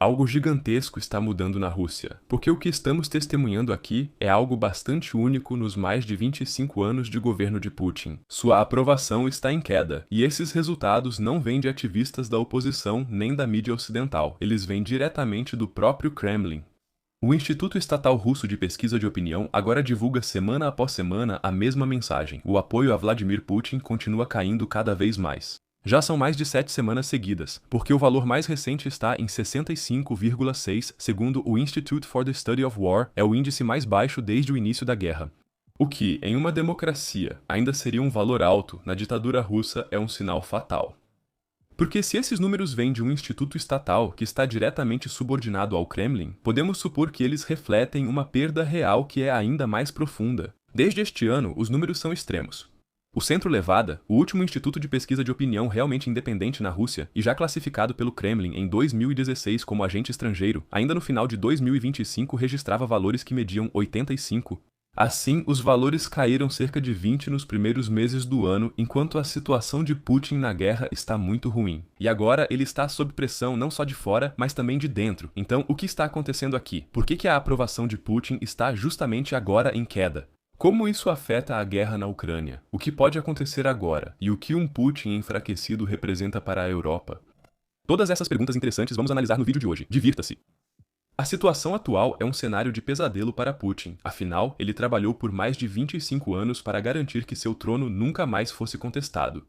Algo gigantesco está mudando na Rússia, porque o que estamos testemunhando aqui é algo bastante único nos mais de 25 anos de governo de Putin. Sua aprovação está em queda, e esses resultados não vêm de ativistas da oposição nem da mídia ocidental, eles vêm diretamente do próprio Kremlin. O Instituto Estatal Russo de Pesquisa de Opinião agora divulga semana após semana a mesma mensagem: o apoio a Vladimir Putin continua caindo cada vez mais. Já são mais de 7 semanas seguidas, porque o valor mais recente está em 65,6, segundo o Institute for the Study of War, é o índice mais baixo desde o início da guerra. O que, em uma democracia, ainda seria um valor alto, na ditadura russa é um sinal fatal. Porque se esses números vêm de um instituto estatal que está diretamente subordinado ao Kremlin, podemos supor que eles refletem uma perda real que é ainda mais profunda. Desde este ano, os números são extremos. O Centro Levada, o último instituto de pesquisa de opinião realmente independente na Rússia e já classificado pelo Kremlin em 2016 como agente estrangeiro, ainda no final de 2025 registrava valores que mediam 85. Assim, os valores caíram cerca de 20 nos primeiros meses do ano, enquanto a situação de Putin na guerra está muito ruim. E agora ele está sob pressão não só de fora, mas também de dentro. Então, o que está acontecendo aqui? Por que a aprovação de Putin está justamente agora em queda? Como isso afeta a guerra na Ucrânia? O que pode acontecer agora? E o que um Putin enfraquecido representa para a Europa? Todas essas perguntas interessantes vamos analisar no vídeo de hoje. Divirta-se! A situação atual é um cenário de pesadelo para Putin, afinal, ele trabalhou por mais de 25 anos para garantir que seu trono nunca mais fosse contestado.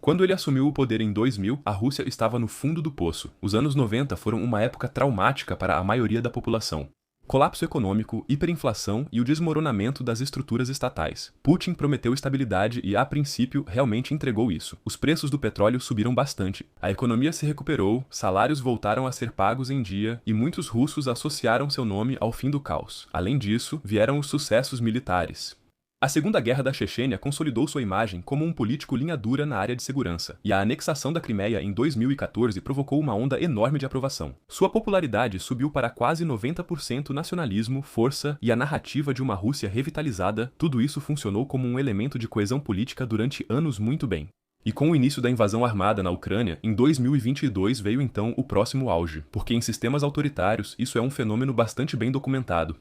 Quando ele assumiu o poder em 2000, a Rússia estava no fundo do poço. Os anos 90 foram uma época traumática para a maioria da população. Colapso econômico, hiperinflação e o desmoronamento das estruturas estatais. Putin prometeu estabilidade e, a princípio, realmente entregou isso. Os preços do petróleo subiram bastante, a economia se recuperou, salários voltaram a ser pagos em dia e muitos russos associaram seu nome ao fim do caos. Além disso, vieram os sucessos militares. A Segunda Guerra da Chechênia consolidou sua imagem como um político linha dura na área de segurança, e a anexação da Crimeia em 2014 provocou uma onda enorme de aprovação. Sua popularidade subiu para quase 90%. Nacionalismo, força e a narrativa de uma Rússia revitalizada, tudo isso funcionou como um elemento de coesão política durante anos muito bem. E com o início da invasão armada na Ucrânia, em 2022 veio então o próximo auge, porque em sistemas autoritários isso é um fenômeno bastante bem documentado.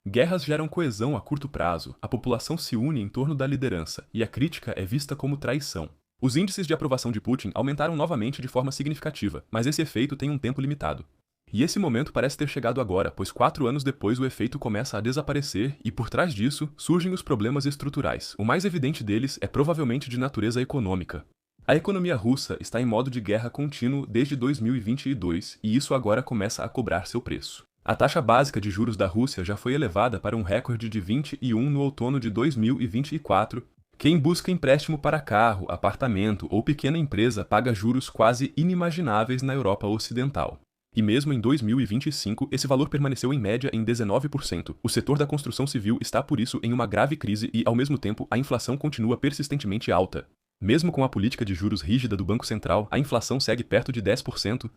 Guerras geram coesão a curto prazo, a população se une em torno da liderança, e a crítica é vista como traição. Os índices de aprovação de Putin aumentaram novamente de forma significativa, mas esse efeito tem um tempo limitado. E esse momento parece ter chegado agora, pois 4 anos depois o efeito começa a desaparecer e por trás disso surgem os problemas estruturais. O mais evidente deles é provavelmente de natureza econômica. A economia russa está em modo de guerra contínuo desde 2022 e isso agora começa a cobrar seu preço. A taxa básica de juros da Rússia já foi elevada para um recorde de 21 no outono de 2024. Quem busca empréstimo para carro, apartamento ou pequena empresa paga juros quase inimagináveis na Europa Ocidental. E mesmo em 2025, esse valor permaneceu em média em 19%. O setor da construção civil está por isso em uma grave crise e, ao mesmo tempo, a inflação continua persistentemente alta. Mesmo com a política de juros rígida do Banco Central, a inflação segue perto de 10%.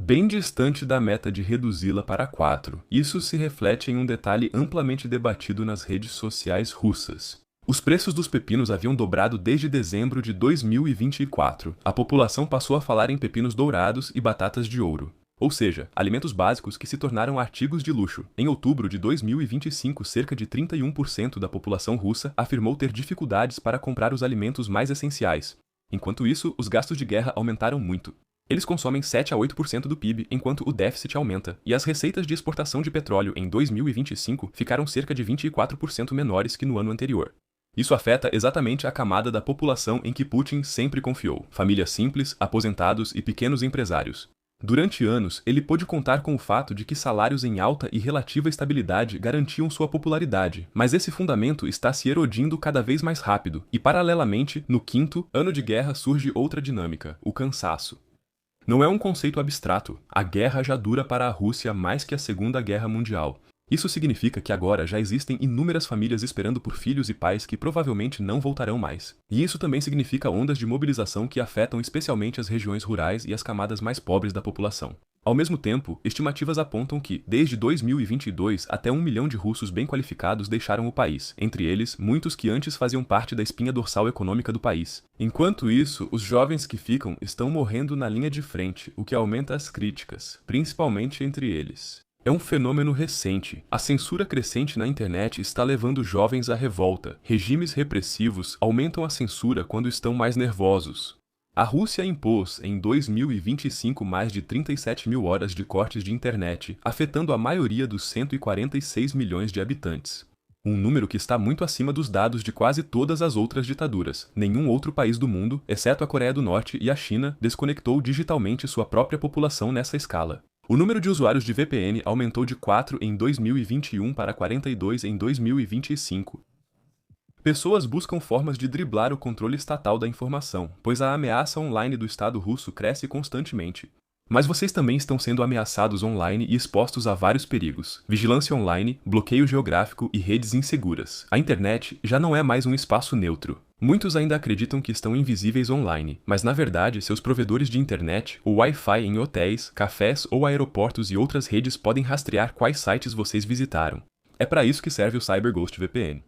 Bem distante da meta de reduzi-la para 4. Isso se reflete em um detalhe amplamente debatido nas redes sociais russas. Os preços dos pepinos haviam dobrado desde dezembro de 2024. A população passou a falar em pepinos dourados e batatas de ouro. Ou seja, alimentos básicos que se tornaram artigos de luxo. Em outubro de 2025, cerca de 31% da população russa afirmou ter dificuldades para comprar os alimentos mais essenciais. Enquanto isso, os gastos de guerra aumentaram muito. Eles consomem 7 a 8% do PIB, enquanto o déficit aumenta, e as receitas de exportação de petróleo em 2025 ficaram cerca de 24% menores que no ano anterior. Isso afeta exatamente a camada da população em que Putin sempre confiou: famílias simples, aposentados e pequenos empresários. Durante anos, ele pôde contar com o fato de que salários em alta e relativa estabilidade garantiam sua popularidade, mas esse fundamento está se erodindo cada vez mais rápido, e paralelamente, no 5º ano de guerra surge outra dinâmica: o cansaço. Não é um conceito abstrato, a guerra já dura para a Rússia mais que a Segunda Guerra Mundial. Isso significa que agora já existem inúmeras famílias esperando por filhos e pais que provavelmente não voltarão mais. E isso também significa ondas de mobilização que afetam especialmente as regiões rurais e as camadas mais pobres da população. Ao mesmo tempo, estimativas apontam que, desde 2022, até 1 milhão de russos bem qualificados deixaram o país, entre eles, muitos que antes faziam parte da espinha dorsal econômica do país. Enquanto isso, os jovens que ficam estão morrendo na linha de frente, o que aumenta as críticas, principalmente entre eles. É um fenômeno recente. A censura crescente na internet está levando jovens à revolta. Regimes repressivos aumentam a censura quando estão mais nervosos. A Rússia impôs, em 2025, mais de 37 mil horas de cortes de internet, afetando a maioria dos 146 milhões de habitantes. Um número que está muito acima dos dados de quase todas as outras ditaduras. Nenhum outro país do mundo, exceto a Coreia do Norte e a China, desconectou digitalmente sua própria população nessa escala. O número de usuários de VPN aumentou de 4 em 2021 para 42 em 2025. Pessoas buscam formas de driblar o controle estatal da informação, pois a ameaça online do Estado russo cresce constantemente. Mas vocês também estão sendo ameaçados online e expostos a vários perigos: vigilância online, bloqueio geográfico e redes inseguras. A internet já não é mais um espaço neutro. Muitos ainda acreditam que estão invisíveis online, mas na verdade seus provedores de internet, ou Wi-Fi em hotéis, cafés ou aeroportos e outras redes podem rastrear quais sites vocês visitaram. É para isso que serve o CyberGhost VPN.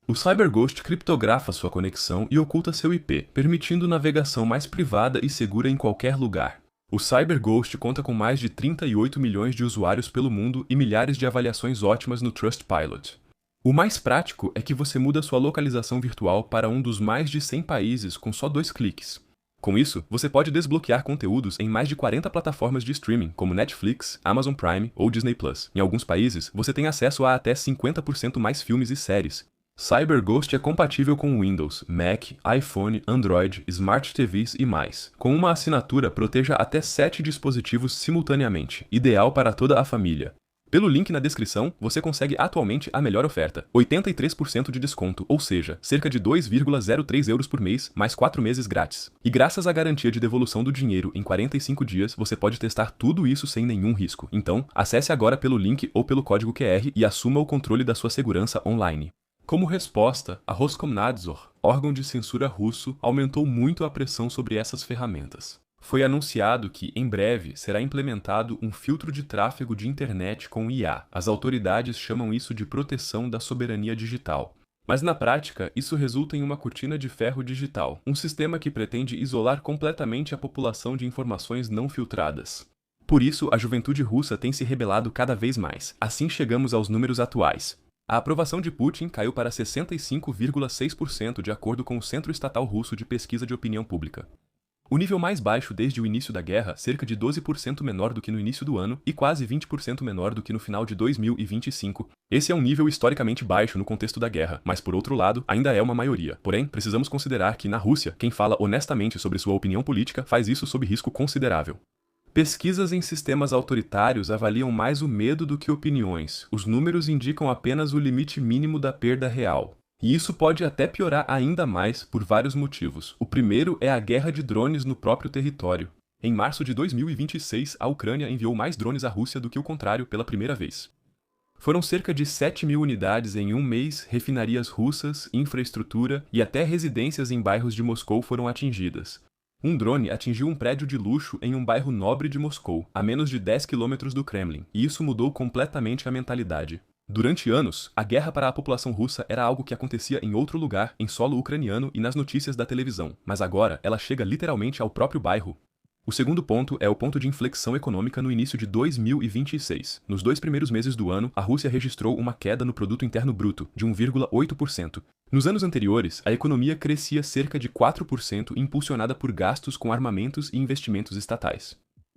O CyberGhost criptografa sua conexão e oculta seu IP, permitindo navegação mais privada e segura em qualquer lugar. O CyberGhost conta com mais de 38 milhões de usuários pelo mundo e milhares de avaliações ótimas no Trustpilot. O mais prático é que você muda sua localização virtual para um dos mais de 100 países com só 2 cliques. Com isso, você pode desbloquear conteúdos em mais de 40 plataformas de streaming, como Netflix, Amazon Prime ou Disney+. Em alguns países, você tem acesso a até 50% mais filmes e séries. CyberGhost é compatível com Windows, Mac, iPhone, Android, Smart TVs e mais. Com uma assinatura, proteja até 7 dispositivos simultaneamente, ideal para toda a família. Pelo link na descrição, você consegue atualmente a melhor oferta, 83% de desconto, ou seja, cerca de 2,03 euros por mês, mais 4 meses grátis. E graças à garantia de devolução do dinheiro em 45 dias, você pode testar tudo isso sem nenhum risco. Então, acesse agora pelo link ou pelo código QR e assuma o controle da sua segurança online. Como resposta, a Roskomnadzor, órgão de censura russo, aumentou muito a pressão sobre essas ferramentas. Foi anunciado que, em breve, será implementado um filtro de tráfego de internet com IA. As autoridades chamam isso de proteção da soberania digital. Mas na prática, isso resulta em uma cortina de ferro digital, um sistema que pretende isolar completamente a população de informações não filtradas. Por isso, a juventude russa tem se rebelado cada vez mais. Assim chegamos aos números atuais. A aprovação de Putin caiu para 65,6% de acordo com o Centro Estatal Russo de Pesquisa de Opinião Pública. O nível mais baixo desde o início da guerra, cerca de 12% menor do que no início do ano e quase 20% menor do que no final de 2025. Esse é um nível historicamente baixo no contexto da guerra, mas por outro lado, ainda é uma maioria. Porém, precisamos considerar que na Rússia, quem fala honestamente sobre sua opinião política faz isso sob risco considerável. Pesquisas em sistemas autoritários avaliam mais o medo do que opiniões. Os números indicam apenas o limite mínimo da perda real. E isso pode até piorar ainda mais por vários motivos. O primeiro é a guerra de drones no próprio território. Em março de 2026, a Ucrânia enviou mais drones à Rússia do que o contrário pela primeira vez. Foram cerca de 7 mil unidades em um mês, refinarias russas, infraestrutura e até residências em bairros de Moscou foram atingidas. Um drone atingiu um prédio de luxo em um bairro nobre de Moscou, a menos de 10 quilômetros do Kremlin, e isso mudou completamente a mentalidade. Durante anos, a guerra para a população russa era algo que acontecia em outro lugar, em solo ucraniano e nas notícias da televisão, mas agora ela chega literalmente ao próprio bairro. O segundo ponto é o ponto de inflexão econômica no início de 2026. Nos 2 primeiros meses do ano, a Rússia registrou uma queda no produto interno bruto, de 1,8%. Nos anos anteriores, a economia crescia cerca de 4%, impulsionada por gastos com armamentos e investimentos estatais.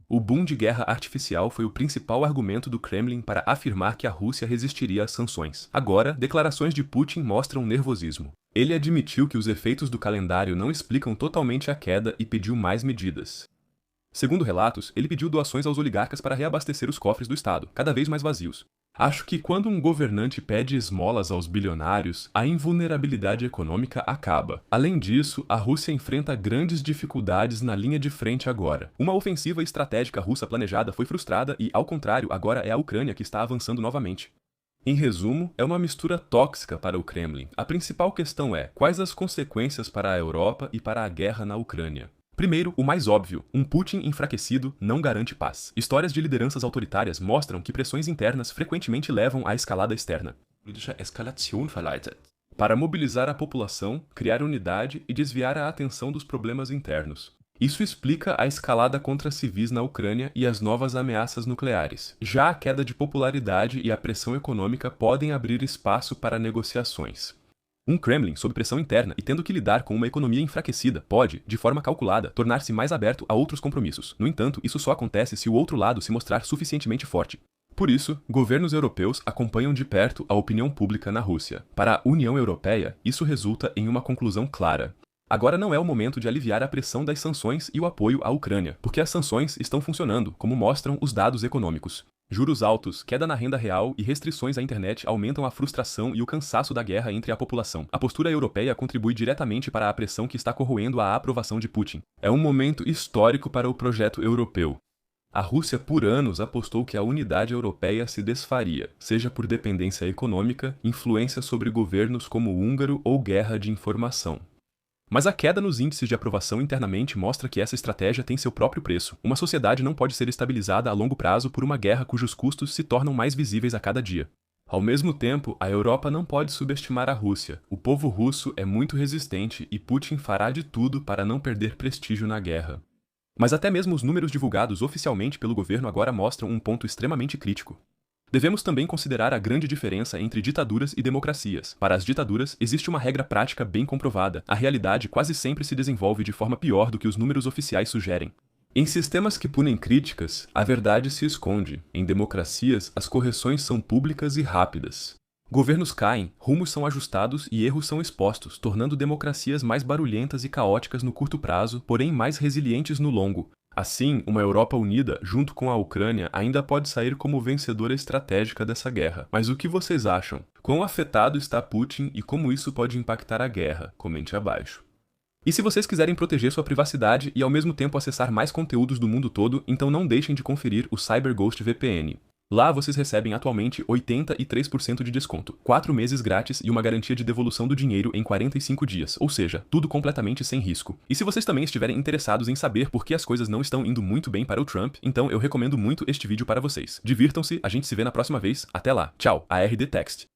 O boom de guerra artificial foi o principal argumento do Kremlin para afirmar que a Rússia resistiria às sanções. Agora, declarações de Putin mostram nervosismo. Ele admitiu que os efeitos do calendário não explicam totalmente a queda e pediu mais medidas. Segundo relatos, ele pediu doações aos oligarcas para reabastecer os cofres do Estado, cada vez mais vazios. Acho que quando um governante pede esmolas aos bilionários, a invulnerabilidade econômica acaba. Além disso, a Rússia enfrenta grandes dificuldades na linha de frente agora. Uma ofensiva estratégica russa planejada foi frustrada e, ao contrário, agora é a Ucrânia que está avançando novamente. Em resumo, é uma mistura tóxica para o Kremlin. A principal questão é: quais as consequências para a Europa e para a guerra na Ucrânia? Primeiro, o mais óbvio, um Putin enfraquecido não garante paz. Histórias de lideranças autoritárias mostram que pressões internas frequentemente levam à escalada externa. Politische Eskalation verleitet. Para mobilizar a população, criar unidade e desviar a atenção dos problemas internos. Isso explica a escalada contra civis na Ucrânia e as novas ameaças nucleares. Já a queda de popularidade e a pressão econômica podem abrir espaço para negociações. Um Kremlin sob pressão interna e tendo que lidar com uma economia enfraquecida pode, de forma calculada, tornar-se mais aberto a outros compromissos. No entanto, isso só acontece se o outro lado se mostrar suficientemente forte. Por isso, governos europeus acompanham de perto a opinião pública na Rússia. Para a União Europeia, isso resulta em uma conclusão clara. Agora não é o momento de aliviar a pressão das sanções e o apoio à Ucrânia, porque as sanções estão funcionando, como mostram os dados econômicos. Juros altos, queda na renda real e restrições à internet aumentam a frustração e o cansaço da guerra entre a população. A postura europeia contribui diretamente para a pressão que está corroendo a aprovação de Putin. É um momento histórico para o projeto europeu. A Rússia por anos apostou que a unidade europeia se desfaria, seja por dependência econômica, influência sobre governos como o húngaro ou guerra de informação. Mas a queda nos índices de aprovação internamente mostra que essa estratégia tem seu próprio preço. Uma sociedade não pode ser estabilizada a longo prazo por uma guerra cujos custos se tornam mais visíveis a cada dia. Ao mesmo tempo, a Europa não pode subestimar a Rússia. O povo russo é muito resistente e Putin fará de tudo para não perder prestígio na guerra. Mas até mesmo os números divulgados oficialmente pelo governo agora mostram um ponto extremamente crítico. Devemos também considerar a grande diferença entre ditaduras e democracias. Para as ditaduras, existe uma regra prática bem comprovada. A realidade quase sempre se desenvolve de forma pior do que os números oficiais sugerem. Em sistemas que punem críticas, a verdade se esconde. Em democracias, as correções são públicas e rápidas. Governos caem, rumos são ajustados e erros são expostos, tornando democracias mais barulhentas e caóticas no curto prazo, porém mais resilientes no longo. Assim, uma Europa unida, junto com a Ucrânia, ainda pode sair como vencedora estratégica dessa guerra. Mas o que vocês acham? Quão afetado está Putin e como isso pode impactar a guerra? Comente abaixo. E se vocês quiserem proteger sua privacidade e ao mesmo tempo acessar mais conteúdos do mundo todo, então não deixem de conferir o CyberGhost VPN. Lá vocês recebem atualmente 83% de desconto, 4 meses grátis e uma garantia de devolução do dinheiro em 45 dias, ou seja, tudo completamente sem risco. E se vocês também estiverem interessados em saber por que as coisas não estão indo muito bem para o Trump, então eu recomendo muito este vídeo para vocês. Divirtam-se, a gente se vê na próxima vez, até lá, tchau, ARD Text.